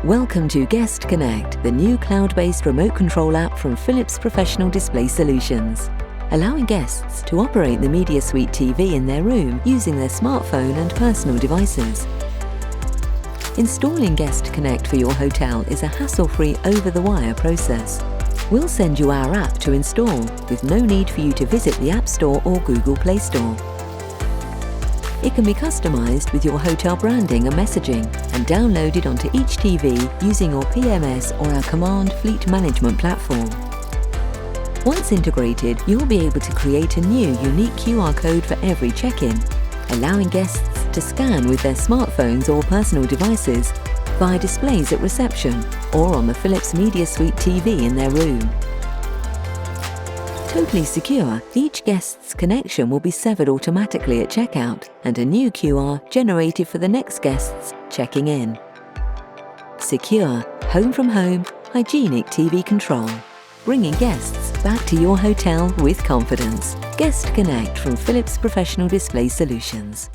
Welcome to GuestConnect, the new cloud-based remote control app from Philips Professional Display Solutions, allowing guests to operate the Media Suite TV in their room using their smartphone and personal devices. Installing GuestConnect for your hotel is a hassle-free over-the-wire process. We'll send you our app to install, with no need for you to visit the App Store or Google Play Store. It can be customized with your hotel branding and messaging and downloaded onto each TV using your PMS or our Command Fleet Management platform. Once integrated, you'll be able to create a new unique QR code for every check-in, allowing guests to scan with their smartphones or personal devices via displays at reception or on the Philips Media Suite TV in their room. Totally secure, each guest's connection will be severed automatically at checkout and a new QR generated for the next guests checking in. Secure, home from home, hygienic TV control, bringing guests back to your hotel with confidence. GuestConnect from Philips Professional Display Solutions.